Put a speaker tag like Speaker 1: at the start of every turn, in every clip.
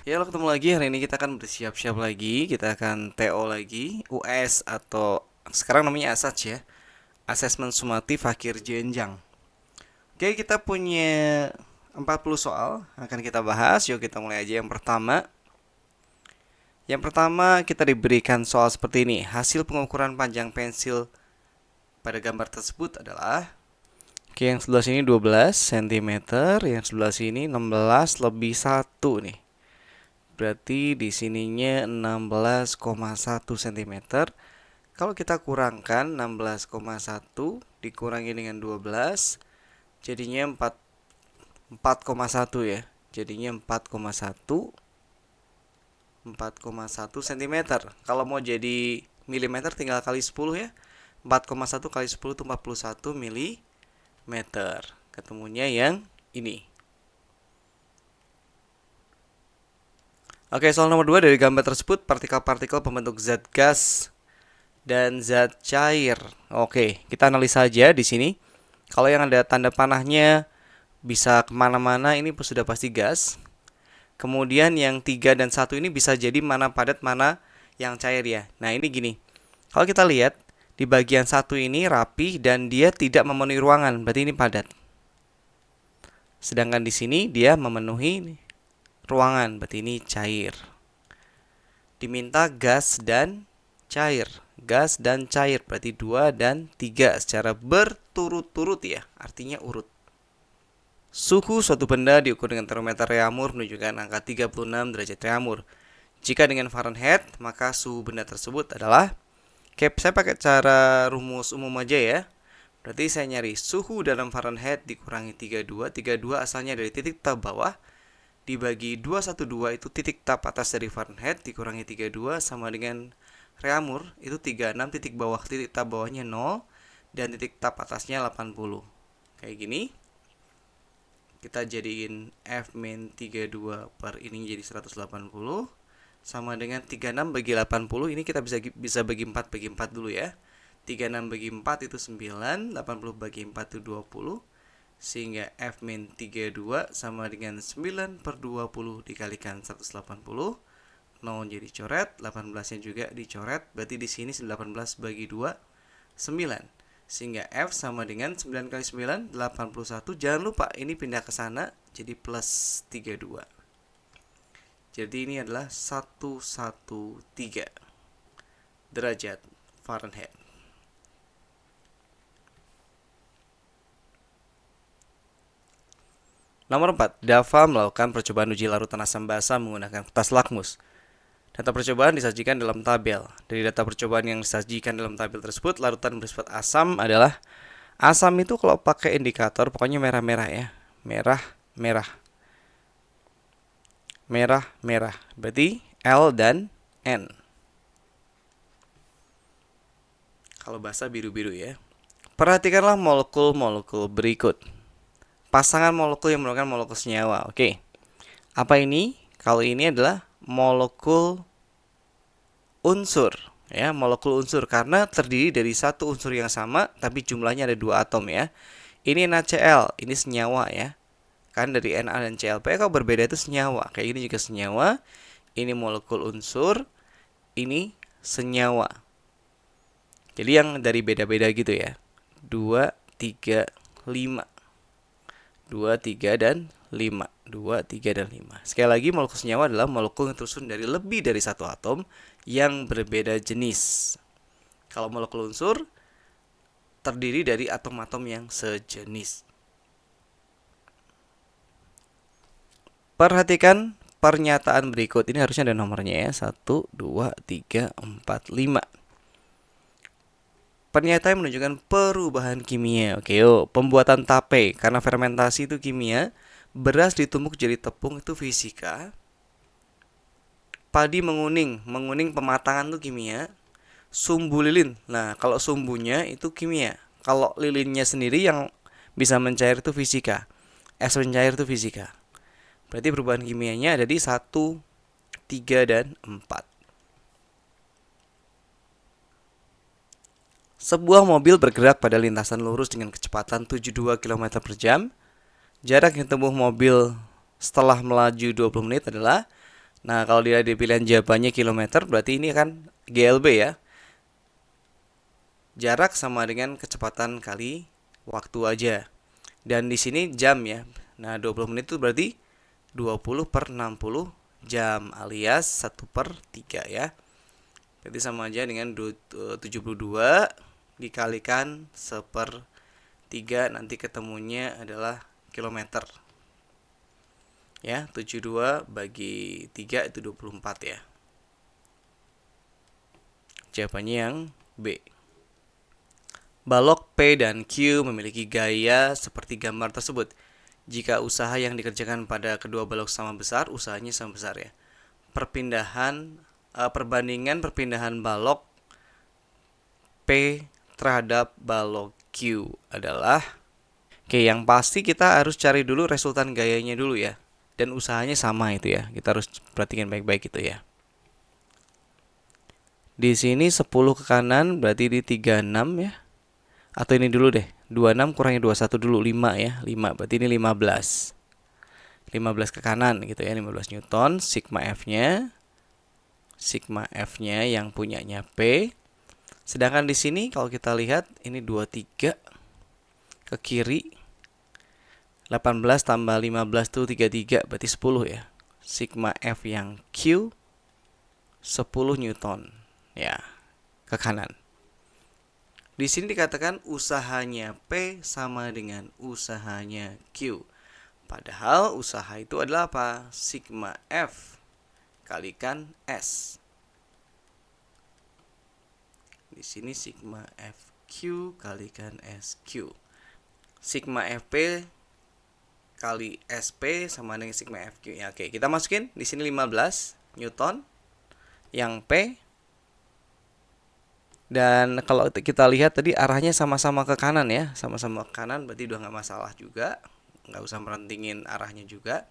Speaker 1: Ya, lo ketemu lagi. Hari ini kita akan bersiap-siap lagi. Kita akan TO lagi, US atau sekarang namanya ASAJ ya. Asesmen sumatif akhir jenjang. Oke, kita punya 40 soal akan kita bahas. Yuk kita mulai aja yang pertama. Yang pertama kita diberikan soal seperti ini. Hasil pengukuran panjang pensil pada gambar tersebut adalah Oke, yang sebelah sini 12 cm, yang sebelah sini 16 lebih 1 nih. Berarti di sininya 16,1 cm. Kalau kita kurangkan 16,1 dikurangi dengan 12, jadinya 4,1 ya. Jadinya 4,1 cm. Kalau mau jadi milimeter tinggal kali 10 ya. 4,1 kali 10 itu 41 milimeter. Ketemunya yang ini. Oke, soal nomor 2, dari gambar tersebut partikel-partikel pembentuk zat gas dan zat cair. Oke, kita analisa saja di sini. Kalau yang ada tanda panahnya bisa kemana-mana, ini sudah pasti gas. Kemudian yang 3 dan 1 ini bisa jadi mana padat, mana yang cair ya. Nah, ini gini. Kalau kita lihat, di bagian 1 ini rapi dan dia tidak memenuhi ruangan, berarti ini padat. Sedangkan di sini dia memenuhi ruangan, berarti ini cair. Diminta gas dan cair. Gas dan cair berarti 2 dan 3 secara berturut-turut ya, artinya urut. Suhu suatu benda diukur dengan termometer Reaumur menunjukkan angka 36 derajat Reaumur. Jika dengan Fahrenheit, maka suhu benda tersebut adalah saya pakai cara rumus umum aja ya. Berarti saya nyari suhu dalam Fahrenheit dikurangi 32. 32 asalnya dari titik tab bawah dibagi 212 itu titik tab atas dari Fahrenheit dikurangi 32 sama dengan Reaumur itu 36 titik bawah, titik tab bawahnya 0 dan titik tab atasnya 80. Kayak gini. Kita jadiin F-32 per ini jadi 180 sama dengan 36 bagi 80. Ini kita bisa bagi 4 dulu ya. 36 bagi 4 itu 9, 80 bagi 4 itu 20. Sehingga F-32 sama dengan 9 per 20 dikalikan 180. 0 jadi coret, 18-nya juga dicoret. Berarti di sini 18 bagi 2, 9. Sehingga F sama dengan 9 kali 9, 81. Jangan lupa ini pindah ke sana, jadi plus 32. Jadi ini adalah 113 derajat Fahrenheit. Nomor 4, Dava melakukan percobaan uji larutan asam basa menggunakan kertas lakmus. Data percobaan disajikan dalam tabel. Dari data percobaan yang disajikan dalam tabel tersebut, larutan bersifat asam adalah asam itu kalau pakai indikator pokoknya merah-merah ya. Merah, merah. Merah, merah. Berarti L dan N. Kalau basa biru-biru ya. Perhatikanlah molekul-molekul berikut. Pasangan molekul yang merupakan molekul senyawa. Oke. Apa ini? Kalau ini adalah molekul unsur ya, molekul unsur karena terdiri dari satu unsur yang sama tapi jumlahnya ada 2 atom ya. Ini NaCl, ini senyawa ya. Kan dari Na dan ClP kalau berbeda itu senyawa. Kayak ini juga senyawa. Ini molekul unsur, ini senyawa. Jadi yang dari beda-beda gitu ya. 2, 3, 5. 2, 3 dan 5. 2, 3 dan 5. Sekali lagi molekul senyawa adalah molekul yang tersusun dari lebih dari satu atom yang berbeda jenis. Kalau molekul unsur terdiri dari atom-atom yang sejenis. Perhatikan pernyataan berikut. Ini harusnya ada nomornya ya. 1, 2, 3, 4, 5. Pernyataan menunjukkan perubahan kimia. Oke, pembuatan tape karena fermentasi itu kimia. Beras ditumbuk jadi tepung itu fisika. Padi menguning pematangan itu kimia. Sumbu lilin. Nah, kalau sumbunya itu kimia. Kalau lilinnya sendiri yang bisa mencair itu fisika. Es mencair itu fisika. Berarti perubahan kimianya ada di 1, 3 dan 4. Sebuah mobil bergerak pada lintasan lurus dengan kecepatan 72 km per jam. Jarak yang ditempuh mobil setelah melaju 20 menit adalah Nah, kalau dia di pilihan jawabannya kilometer, berarti ini kan GLB ya. Jarak sama dengan kecepatan kali waktu aja. Dan di sini jam ya. Nah, 20 menit itu berarti 20 per 60 jam alias 1 per 3 ya. Jadi sama aja dengan 72 dikalikan 1/3, nanti ketemunya adalah kilometer. Ya, 72 bagi 3 itu 24 ya. Jawabannya yang B. Balok P dan Q memiliki gaya seperti gambar tersebut. Jika usaha yang dikerjakan pada kedua balok sama besar, usahanya sama besar ya. Perbandingan perpindahan balok P terhadap balok Q adalah, oke, yang pasti kita harus cari dulu resultan gayanya dulu ya. Dan usahanya sama itu ya. Kita harus perhatikan baik-baik itu ya. Di sini 10 ke kanan berarti di 36 ya. Atau ini dulu deh. 26 kurangi 21 dulu 5 ya. 5 berarti ini 15. 15 ke kanan gitu ya, 15 Newton. Sigma F-nya yang punyanya P. Sedangkan di sini kalau kita lihat ini 23 ke kiri. 18 tambah 15 itu 33 berarti 10 ya. Sigma F yang Q 10 Newton ya, ke kanan. Di sini dikatakan usahanya P sama dengan usahanya Q. Padahal usaha itu adalah apa? Sigma F kalikan S. Di sini sigma FQ kalikan SQ. Sigma FP kali SP sama dengan sigma FQ. Ya, oke, kita masukin di sini 15 Newton yang P. Dan kalau kita lihat tadi arahnya sama-sama ke kanan ya, sama-sama ke kanan berarti udah nggak masalah juga, nggak usah merentingin arahnya juga.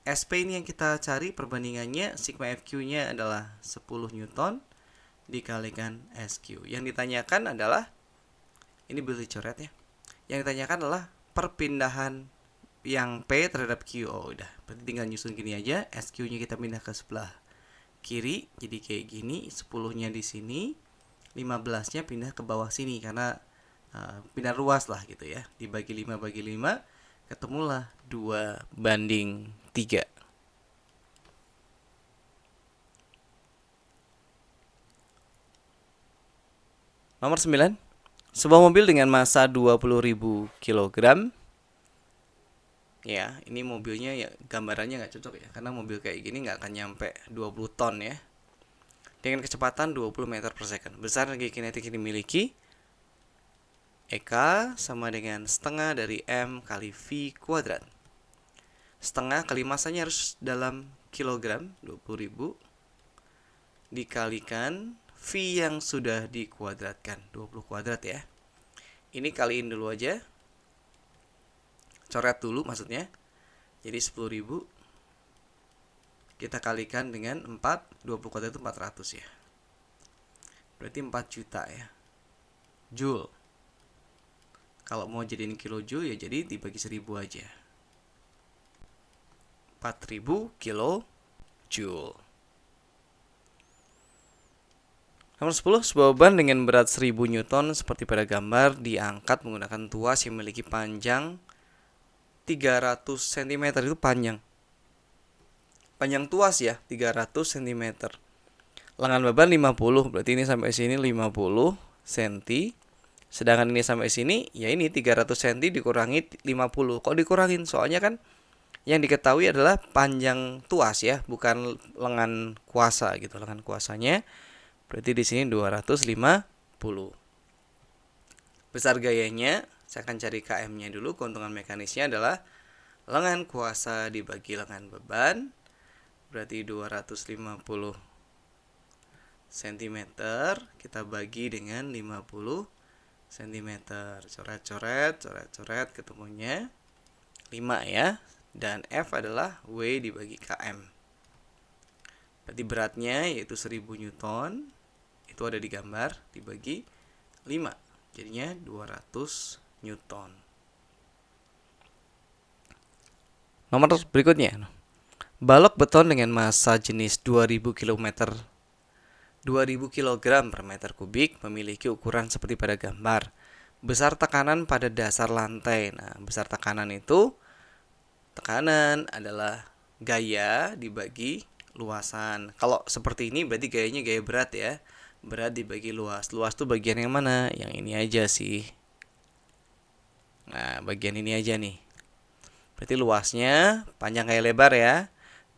Speaker 1: SP ini yang kita cari perbandingannya, sigma FQ-nya adalah 10 Newton dikalikan SQ. Yang ditanyakan adalah, ini boleh dicoret ya. Yang ditanyakan adalah perpindahan yang P terhadap Q. Oh, udah. Berarti tinggal nyusun gini aja. SQ-nya kita pindah ke sebelah kiri. Jadi kayak gini. 10-nya di sini. 15-nya pindah ke bawah sini. Karena pindah ruas lah gitu ya. Dibagi 5 bagi 5. Ketemulah 2/3. Nomor 9. Sebuah mobil dengan massa 20.000 kg. Ya, ini mobilnya ya gambarannya nggak cocok ya, karena mobil kayak gini nggak akan nyampe 20 ton ya. Dengan kecepatan 20 meter per second. Besar energi kinetik yang dimiliki EK sama dengan setengah dari M kali V kuadrat. Setengah kali massanya harus dalam kilogram, 20.000 dikalikan V yang sudah dikuadratkan, 20 kuadrat ya. Ini kaliin dulu aja. Coret dulu maksudnya. Jadi 10.000 kita kalikan dengan 4, 20 kuadrat itu 400 ya. Berarti 4 juta ya. Joule. Kalau mau jadiin kilojoule ya jadi dibagi 1000 aja. 4000 kilojoule. Nomor 10, sebuah beban dengan berat 1000 Newton seperti pada gambar diangkat menggunakan tuas yang memiliki panjang 300 cm. Itu panjang tuas ya, 300 cm. Lengan beban 50, berarti ini sampai sini 50 cm. Sedangkan ini sampai sini, ya ini 300 cm dikurangi 50. Kok dikurangin? Soalnya kan yang diketahui adalah panjang tuas ya, bukan lengan kuasa gitu. Lengan kuasanya berarti di sini 250. Besar gayanya, saya akan cari KM-nya dulu. Keuntungan mekanisnya adalah lengan kuasa dibagi lengan beban, berarti 250 cm kita bagi dengan 50 cm. Coret-coret ketemunya 5 ya. Dan F adalah W dibagi KM. Berarti beratnya yaitu 1000 Newton. Itu ada di gambar, dibagi 5. Jadinya 200 Newton. Nomor berikutnya. Balok beton dengan massa jenis 2000 km 2000 kg per meter kubik memiliki ukuran seperti pada gambar. Besar tekanan pada dasar lantai. Nah, besar tekanan itu, tekanan adalah gaya dibagi luasan. Kalau seperti ini berarti gayanya gaya berat ya. Berat dibagi luas. Luas tuh bagian yang mana? Yang ini aja sih. Nah, bagian ini aja nih. Berarti luasnya panjang kali lebar ya.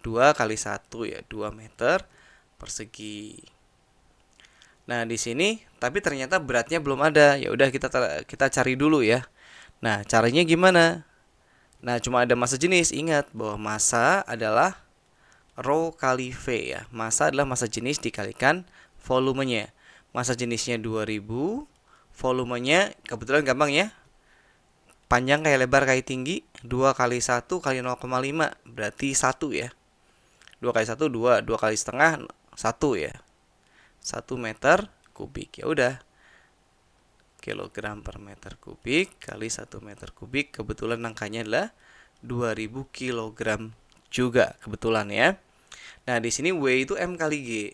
Speaker 1: 2 kali 1 ya, 2 meter persegi. Nah, di sini tapi ternyata beratnya belum ada. Ya udah kita cari dulu ya. Nah, caranya gimana? Nah, cuma ada massa jenis. Ingat bahwa massa adalah Rho kali V ya. Massa adalah massa jenis dikalikan volumenya. Massa jenisnya 2000, volumenya kebetulan gampang ya. Panjang kali lebar kali tinggi, 2 kali 1 kali 0,5 berarti 1 ya. 2 kali 1 2, 2 kali setengah 1 ya. 1 meter kubik. Ya udah. Kilogram per meter kubik kali 1 meter kubik, kebetulan angkanya adalah 2000 kilogram juga kebetulan ya. Nah, di sini W itu M kali G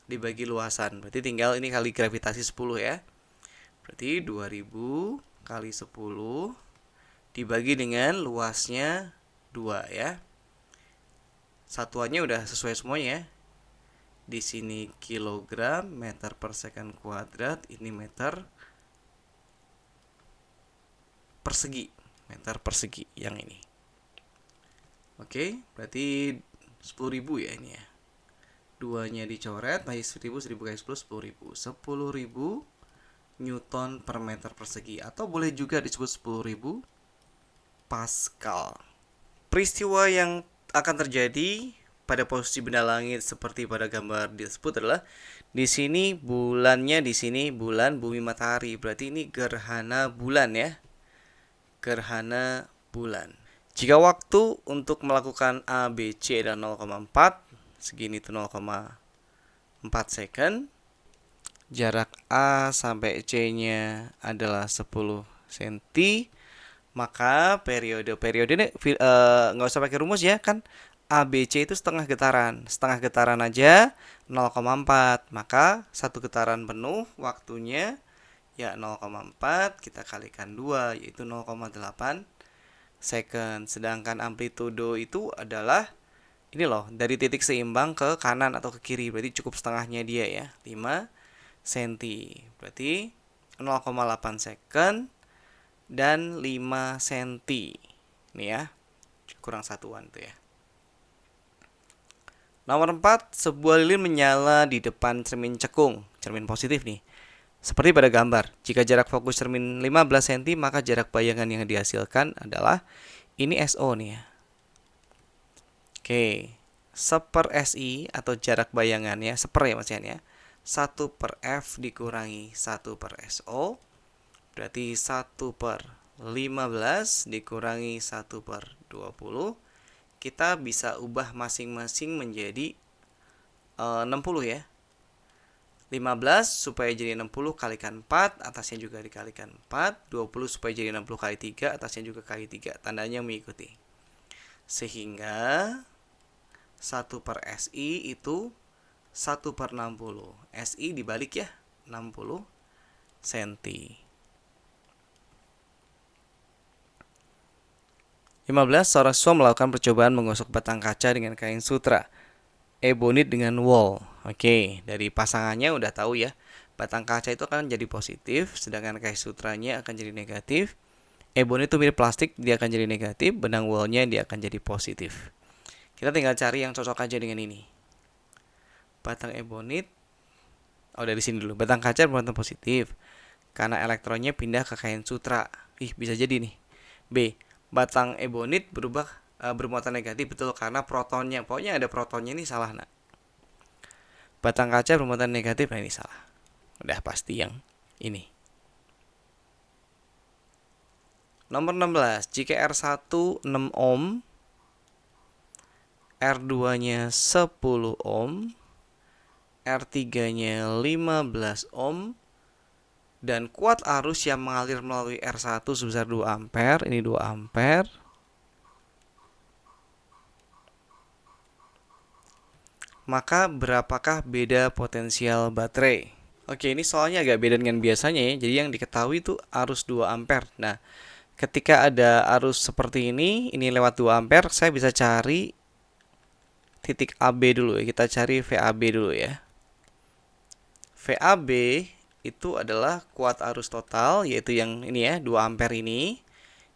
Speaker 1: dibagi luasan. Berarti tinggal ini kali gravitasi 10 ya. Berarti 2000 kali 10 dibagi dengan luasnya 2 ya. Satuannya udah sesuai semuanya ya. Di sini kilogram, meter per second kuadrat, ini meter persegi. Meter persegi yang ini. Oke, berarti 10.000 ya ini ya. Duanya dicoret, nah 1000 kali 10 10.000. 10.000 Newton per meter persegi, atau boleh juga disebut 10.000 Pascal. Peristiwa yang akan terjadi pada posisi benda langit seperti pada gambar disebut adalah di sini bulannya, di sini bulan, bumi, matahari. Berarti ini gerhana bulan ya. Gerhana bulan. Jika waktu untuk melakukan A, B, C adalah 0,4, segini itu 0,4 second. Jarak A sampai C-nya adalah 10 cm. Maka periode ini nggak usah pakai rumus ya, kan ABC itu setengah getaran. Setengah getaran aja 0,4. Maka satu getaran penuh waktunya ya 0,4 kita kalikan 2 yaitu 0,8 second. Sedangkan amplitudo itu adalah ini loh, dari titik seimbang ke kanan atau ke kiri. Berarti cukup setengahnya dia ya, 5 cm. Berarti 0,8 second dan 5 cm. Ini ya, kurang satuan tuh ya. Nomor 4, sebuah lilin menyala di depan cermin cekung. Cermin positif nih. Seperti pada gambar, jika jarak fokus cermin 15 cm, maka jarak bayangan yang dihasilkan adalah ini SO nih ya. Oke, 1/SI atau jarak bayangan ya, seper ya maksudnya ya. 1/F dikurangi 1/SO berarti 1/15 dikurangi 1/20. Kita bisa ubah masing-masing menjadi 60 ya. 15 supaya jadi 60 kalikan 4, atasnya juga dikalikan 4. 20 supaya jadi 60 kali 3, atasnya juga kali 3. Tandanya mengikuti. Sehingga 1/SI itu 1/60. SI dibalik ya, 60 cm. 15. Seorang siswa melakukan percobaan menggosok batang kaca dengan kain sutra, ebonit dengan wool. Oke, dari pasangannya udah tahu ya. Batang kaca itu akan jadi positif, sedangkan kain sutranya akan jadi negatif. Ebonit itu mirip plastik, dia akan jadi negatif. Benang woolnya dia akan jadi positif. Kita tinggal cari yang cocok aja dengan ini. Batang ebonit, dari sini dulu. Batang kaca berwarna positif karena elektronnya pindah ke kain sutra. Bisa jadi nih. B, batang ebonit bermuatan negatif, betul, karena protonnya, pokoknya ada protonnya, ini salah nak. Batang kaca bermuatan negatif, nah ini salah. Udah pasti yang ini. Nomor 16, jika R1 6 ohm, R2-nya 10 ohm, R3-nya 15 ohm, dan kuat arus yang mengalir melalui R1 sebesar 2 ampere, ini 2 ampere. maka berapakah beda potensial baterai? Oke, ini soalnya agak beda dengan biasanya ya. Jadi yang diketahui itu arus 2 ampere. Nah, ketika ada arus seperti ini lewat 2 ampere, saya bisa cari titik AB dulu ya. Kita cari VAB dulu ya. VAB itu adalah kuat arus total, yaitu yang ini ya, 2 ampere ini.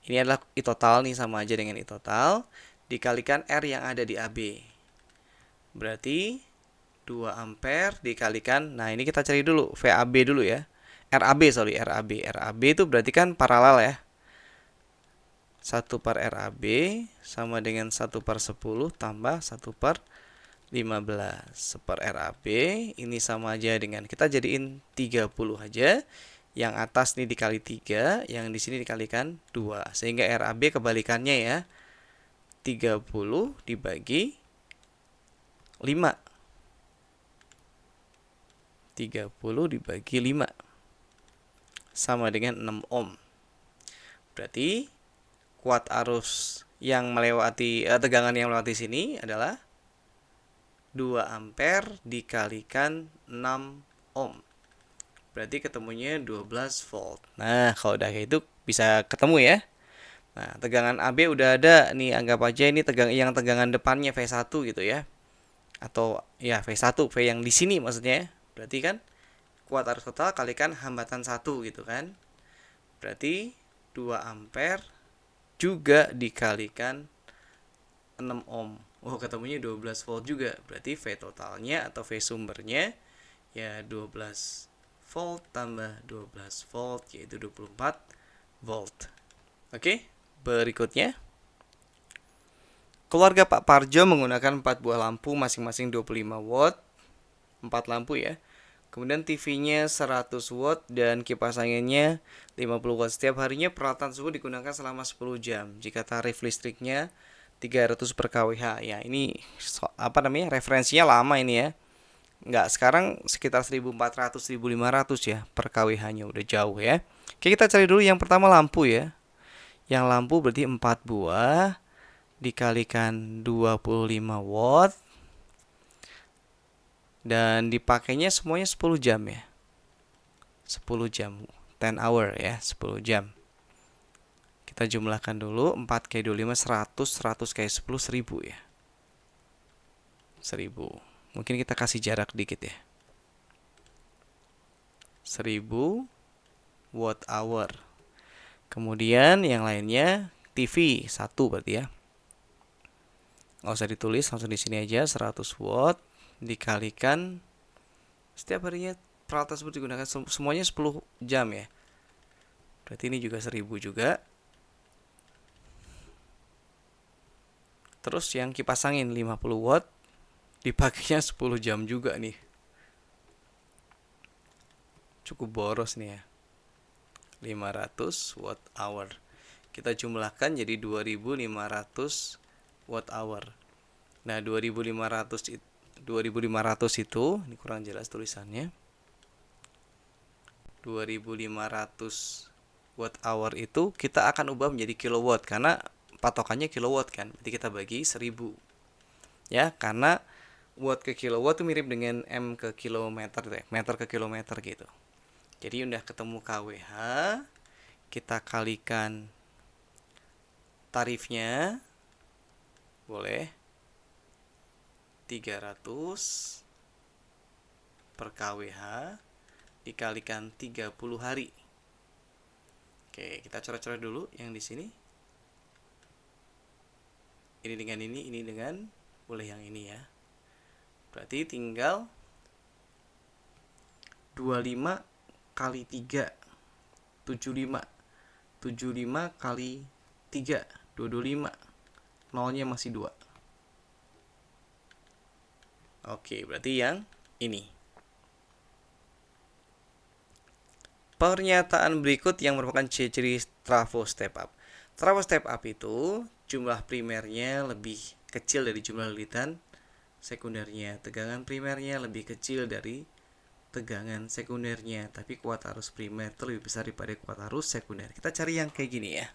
Speaker 1: Ini adalah I total nih, sama aja dengan I total, dikalikan R yang ada di AB. Berarti 2 ampere dikalikan, nah ini kita cari dulu VAB dulu ya. RAB itu berarti kan paralel ya. 1 per RAB sama dengan 1 per 10 tambah 1 per 15 per RAB. Ini sama aja dengan, kita jadiin 30 aja. Yang atas ini dikali 3, yang di sini dikalikan 2. Sehingga RAB kebalikannya ya. 30 dibagi 5. 30 dibagi 5 sama dengan 6 ohm. Berarti kuat arus yang melewati tegangan yang melewati sini adalah 2 ampere dikalikan 6 ohm. Berarti ketemunya 12 volt. Nah, kalau udah kayak itu bisa ketemu ya. Nah, tegangan AB udah ada nih, anggap aja ini tegangan depannya V1 gitu ya. Atau ya V1, V yang di sini maksudnya. Berarti kan kuat arus total kalikan hambatan 1 gitu kan. Berarti 2 ampere juga dikalikan 6 ohm. Oh, ketemunya 12 volt juga. Berarti V totalnya atau V sumbernya ya 12 volt tambah 12 volt, yaitu 24 volt. Oke, berikutnya. Keluarga Pak Parjo menggunakan 4 buah lampu masing-masing 25 watt. 4 lampu ya. Kemudian TV-nya 100 watt dan kipas anginnya 50 watt. Setiap harinya peralatan tersebut digunakan selama 10 jam. Jika tarif listriknya 300 per kWh. Ya, ini referensinya lama ini ya. Enggak, sekarang sekitar 1400 1500 ya per kWh-nya, udah jauh ya. Oke, kita cari dulu yang pertama lampu ya. Yang lampu berarti 4 buah dikalikan 25 watt dan dipakainya semuanya 10 jam ya. 10 jam, 10 hour ya, 10 jam. Kita jumlahkan dulu, 4 kali 25 100, 100 kali 10 1000 ya. 1000. Mungkin kita kasih jarak dikit ya. 1000 watt hour. Kemudian yang lainnya TV 1 berarti ya. Nggak usah ditulis, langsung di sini aja, 100 watt dikalikan setiap harinya peralatan tersebut digunakan semuanya 10 jam ya. Berarti ini juga 1000 juga. Terus yang kipas angin 50 watt dipakainya 10 jam juga nih. Cukup boros nih ya. 500 watt hour. Kita jumlahkan jadi 2500 watt hour. Nah, 2500 itu ini kurang jelas tulisannya. 2500 watt hour itu kita akan ubah menjadi kilowatt karena patokannya kilowatt kan. Berarti kita bagi 1000. Ya, karena watt ke kilowatt itu mirip dengan M ke kilometer deh, meter ke kilometer gitu. Jadi udah ketemu kWh, kita kalikan tarifnya, boleh 300 per kWh dikalikan 30 hari. Oke, kita coret-coret dulu yang di sini. Ini dengan boleh yang ini ya. Berarti tinggal 25 kali 3 75 kali 3 225, nolnya masih 2. Oke, berarti yang ini. Pernyataan berikut yang merupakan ciri-ciri trafo step up. Trafo step up itu jumlah primernya lebih kecil dari jumlah lilitan sekundernya. Tegangan primernya lebih kecil dari tegangan sekundernya, tapi kuat arus primer itu lebih besar daripada kuat arus sekunder. Kita cari yang kayak gini ya.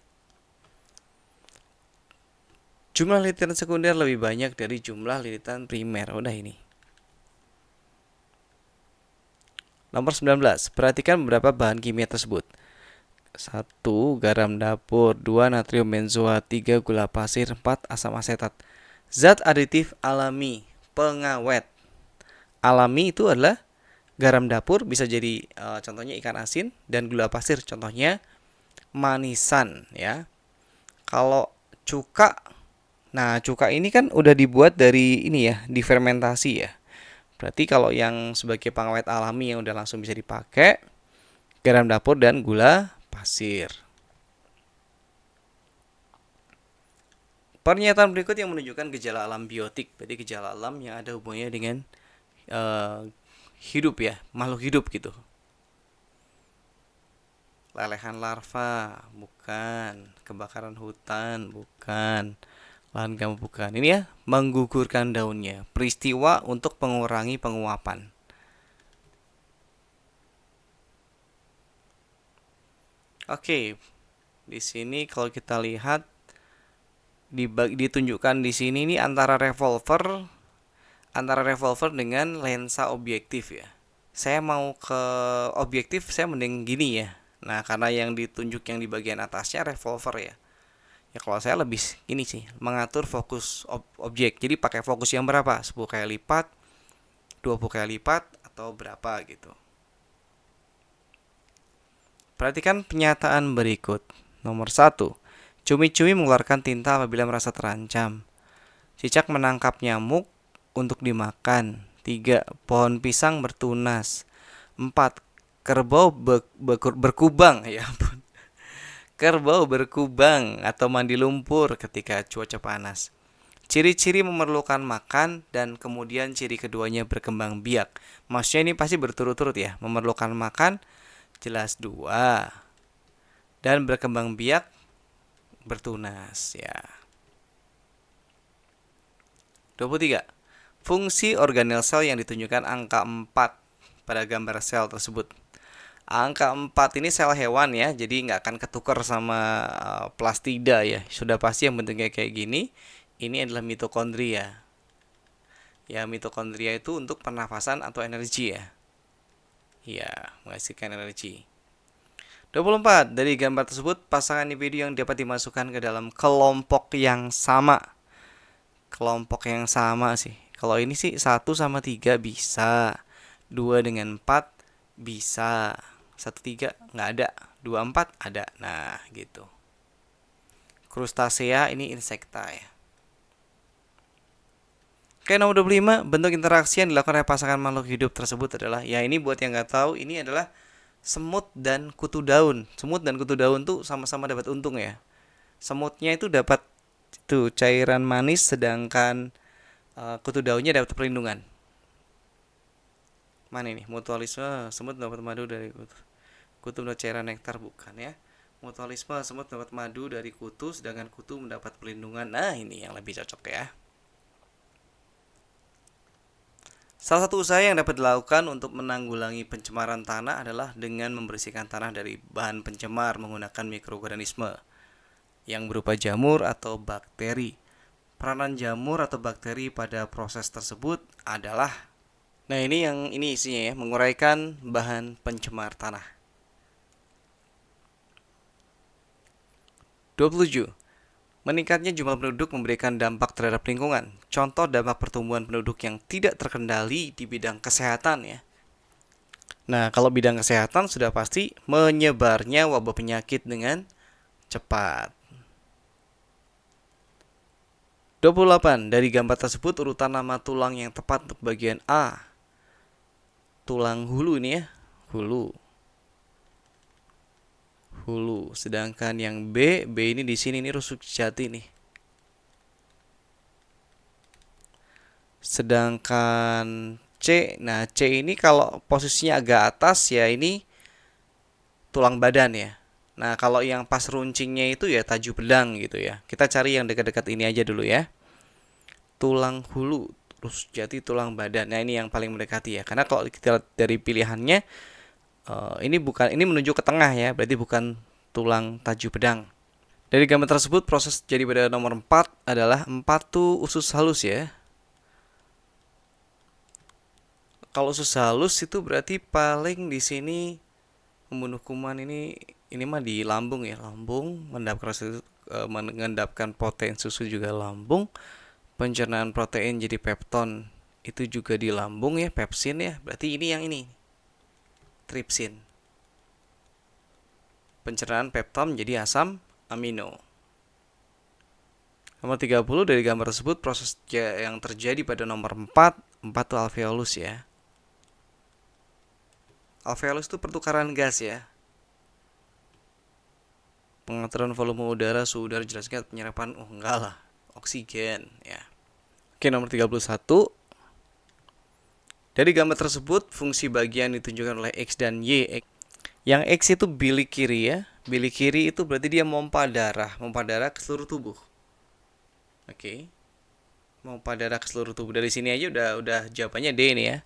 Speaker 1: Jumlah lilitan sekunder lebih banyak dari jumlah lilitan primer. Udah ini. Nomor 19. Perhatikan beberapa bahan kimia tersebut. 1. Garam dapur. 2. Natrium benzoat. 3. Gula pasir. 4. Asam asetat. Zat aditif alami pengawet. Alami itu adalah garam dapur, bisa jadi contohnya ikan asin, dan gula pasir contohnya manisan ya. Kalau cuka, nah cuka ini kan udah dibuat dari ini ya, difermentasi ya. Berarti kalau yang sebagai pengawet alami yang udah langsung bisa dipakai, garam dapur dan gula pasir. Pernyataan berikut yang menunjukkan gejala alam biotik, berarti gejala alam yang ada hubungannya dengan hidup ya, makhluk hidup gitu. Lelehan larva, bukan. Kebakaran hutan, bukan. Lahan gambut, bukan. Ini ya, menggugurkan daunnya. Peristiwa untuk mengurangi penguapan. Oke, di sini kalau kita lihat ditunjukkan di sini ini antara revolver dengan lensa objektif ya. Saya mau ke objektif, saya mending gini ya. Nah, karena yang ditunjuk yang di bagian atasnya revolver ya. Ya kalau saya lebih ini sih, mengatur fokus objek. Jadi pakai fokus yang berapa? 10 kali lipat, 20 kali lipat, atau berapa gitu. Perhatikan pernyataan berikut. Nomor 1. Cumi-cumi mengeluarkan tinta apabila merasa terancam. Cicak menangkap nyamuk untuk dimakan. 3. Pohon pisang bertunas. 4. Kerbau berkubang, ya ampun. Kerbau berkubang atau mandi lumpur ketika cuaca panas. Ciri-ciri memerlukan makan dan kemudian ciri keduanya berkembang biak. Maksudnya ini pasti berturut-turut ya. Memerlukan makan jelas 2. Dan berkembang biak bertunas ya. 23. Fungsi organel sel yang ditunjukkan angka 4 pada gambar sel tersebut. Angka 4 ini sel hewan ya, jadi nggak akan ketukar sama plastida ya. Sudah pasti yang bentuknya kayak gini. Ini adalah mitokondria. Ya, mitokondria itu untuk pernafasan atau energi ya. Ya, menghasilkan energi. 24. Dari gambar tersebut, pasangan individu yang dapat dimasukkan ke dalam kelompok yang sama. Kelompok yang sama sih. Kalau ini sih 1 sama 3 bisa. 2 dengan 4 bisa. 1, 3 nggak ada. 2, 4 ada. Nah, gitu. Krustasea ini insekta ya. Oke, nomor 25. Bentuk interaksi yang dilakukan oleh pasangan makhluk hidup tersebut adalah, ya ini buat yang nggak tahu, ini adalah semut dan kutu daun. Semut dan kutu daun tuh sama-sama dapat untung ya. Semutnya itu dapat itu cairan manis, sedangkan kutu daunnya dapat perlindungan. Mana ini? Mutualisme, semut dapat madu dari kutu. Kutu mendapat cairan nektar, bukan ya. Mutualisme, semut mendapat madu dari kutu, sedangkan kutu mendapat perlindungan. Nah, ini yang lebih cocok ya. Salah satu usaha yang dapat dilakukan untuk menanggulangi pencemaran tanah adalah dengan membersihkan tanah dari bahan pencemar menggunakan mikroorganisme yang berupa jamur atau bakteri. Peranan jamur atau bakteri pada proses tersebut adalah, nah ini isinya ya, menguraikan bahan pencemar tanah. 27. Meningkatnya jumlah penduduk memberikan dampak terhadap lingkungan. Contoh dampak pertumbuhan penduduk yang tidak terkendali di bidang kesehatan ya. Nah, kalau bidang kesehatan sudah pasti menyebarnya wabah penyakit dengan cepat. 28. Dari gambar tersebut urutan nama tulang yang tepat untuk bagian A. Tulang hulu ini ya, hulu. Sedangkan yang B ini di sini, ini rusuk jati nih. Sedangkan C, nah C ini kalau posisinya agak atas ya ini tulang badan ya. Nah, kalau yang pas runcingnya itu ya taju belang gitu ya. Kita cari yang dekat-dekat ini aja dulu ya. Tulang hulu, rusuk jati, tulang badan. Nah, ini yang paling mendekati ya. Karena kalau kita lihat dari pilihannya, ini menuju ke tengah ya, berarti bukan tulang taju pedang. Dari gambar tersebut, proses jadi pada nomor 4 adalah empatu usus halus ya. Kalau susah halus itu berarti paling di sini membunuh kuman ini mah di lambung ya, lambung mengendapkan protein susu juga lambung, pencernaan protein jadi pepton itu juga di lambung ya, pepsin ya. Berarti ini yang ini, tripsin. Pencernaan pepton jadi asam amino. Nomor 30 dari gambar tersebut proses yang terjadi pada nomor 4 itu alveolus ya. Alveolus itu pertukaran gas ya. Pengaturan volume udara, suhu udara, jelaskan penyerapan, enggak lah, oksigen ya. Oke, nomor 31. Dari gambar tersebut fungsi bagian ditunjukkan oleh X dan Y. Yang X itu bilik kiri ya. Bilik kiri itu berarti dia memompa darah ke seluruh tubuh. Oke. Memompa darah ke seluruh tubuh. Dari sini aja udah jawabannya D ini ya.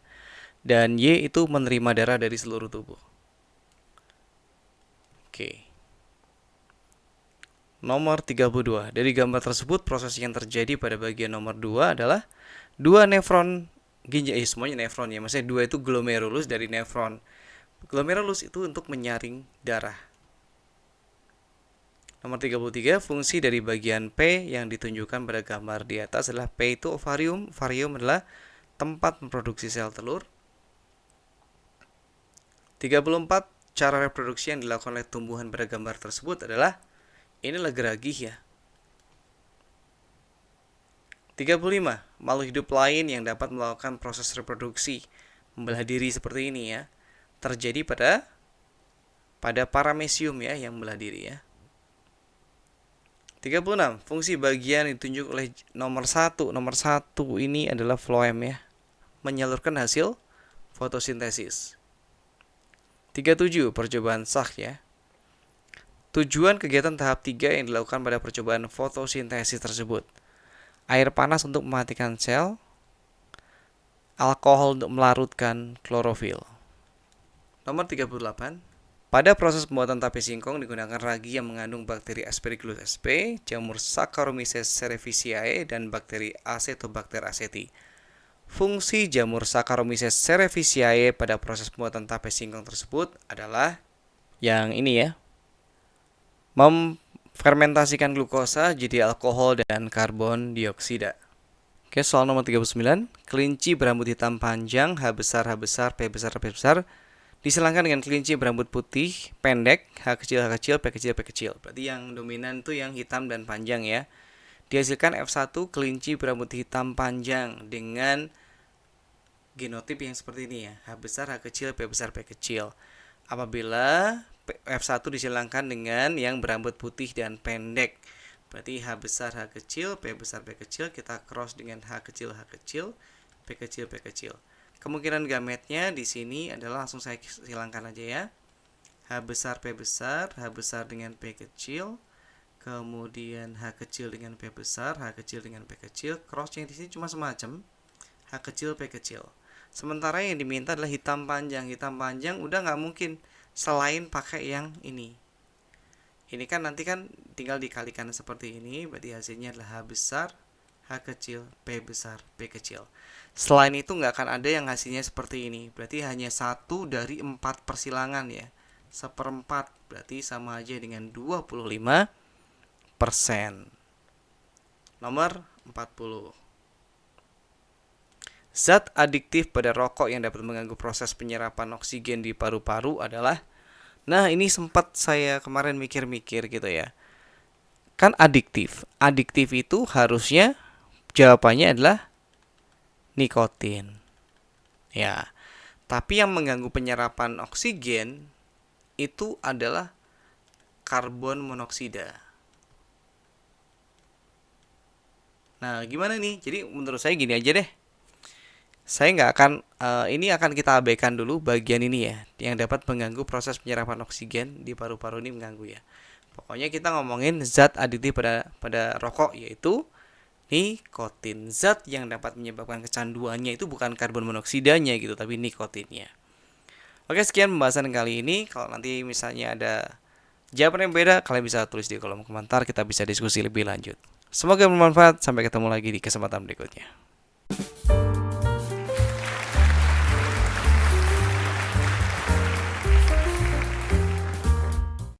Speaker 1: Dan Y itu menerima darah dari seluruh tubuh. Oke. Nomor 32. Dari gambar tersebut proses yang terjadi pada bagian nomor 2 adalah dua nefron ginjal, semuanya nefron ya. Maksudnya 2 itu glomerulus dari nefron. Glomerulus itu untuk menyaring darah. Nomor 33, fungsi dari bagian P yang ditunjukkan pada gambar di atas adalah P itu ovarium. Ovarium adalah tempat memproduksi sel telur. 34, cara reproduksi yang dilakukan oleh tumbuhan pada gambar tersebut adalah inilah geragih ya. 35, makhluk hidup lain yang dapat melakukan proses reproduksi membelah diri seperti ini ya, terjadi pada paramecium ya, yang membelah diri ya. 36, fungsi bagian ditunjuk oleh nomor 1. Nomor 1 ini adalah floem ya, menyalurkan hasil fotosintesis. 37, percobaan Sach ya. Tujuan kegiatan tahap 3 yang dilakukan pada percobaan fotosintesis tersebut: air panas untuk mematikan sel, alkohol untuk melarutkan klorofil. Nomor 38, pada proses pembuatan tape singkong digunakan ragi yang mengandung bakteri Aspergillus sp, jamur Saccharomyces cerevisiae, dan bakteri Acetobacter aceti. Fungsi jamur Saccharomyces cerevisiae pada proses pembuatan tape singkong tersebut adalah yang ini ya, memfermentasikan glukosa jadi alkohol dan karbon dioksida. Oke, soal nomor 39. Kelinci berambut hitam panjang, H besar, P besar, P besar, disilangkan dengan kelinci berambut putih pendek, H kecil, P kecil. Berarti yang dominan itu yang hitam dan panjang ya. Dihasilkan F1 kelinci berambut hitam panjang dengan genotip yang seperti ini ya, H besar, P besar, P kecil. Apabila F1 disilangkan dengan yang berambut putih dan pendek, berarti H besar, P besar, P kecil, kita cross dengan H kecil, P kecil. Kemungkinan gametnya di sini adalah langsung saya silangkan aja ya. H besar, P besar, H besar dengan P kecil, kemudian H kecil dengan P besar, H kecil dengan P kecil. Crossnya di sini cuma semacam H kecil, P kecil. Sementara yang diminta adalah hitam panjang. Hitam panjang udah nggak mungkin selain pakai yang ini. Ini kan nanti kan tinggal dikalikan seperti ini, berarti hasilnya adalah H besar, H kecil, P besar, P kecil. Selain itu nggak akan ada yang hasilnya seperti ini. Berarti hanya 1 dari 4 persilangan ya. 1/4 berarti sama aja dengan 25%. Nomor 40. Zat adiktif pada rokok yang dapat mengganggu proses penyerapan oksigen di paru-paru adalah, nah ini sempat saya kemarin mikir-mikir gitu ya. Kan adiktif. Adiktif itu harusnya jawabannya adalah nikotin. Ya. Tapi yang mengganggu penyerapan oksigen itu adalah karbon monoksida. Nah, gimana nih? Jadi menurut saya gini aja deh. Saya nggak akan ini akan kita abaikan dulu bagian ini ya, yang dapat mengganggu proses penyerapan oksigen di paru-paru ini mengganggu ya. Pokoknya kita ngomongin zat adiktif pada rokok, yaitu nikotin. Zat yang dapat menyebabkan kecanduannya itu bukan karbon monoksidanya gitu, tapi nikotinnya. Oke, sekian pembahasan kali ini. Kalau nanti misalnya ada jawaban yang beda, kalian bisa tulis di kolom komentar, kita bisa diskusi lebih lanjut. Semoga bermanfaat. Sampai ketemu lagi di kesempatan berikutnya.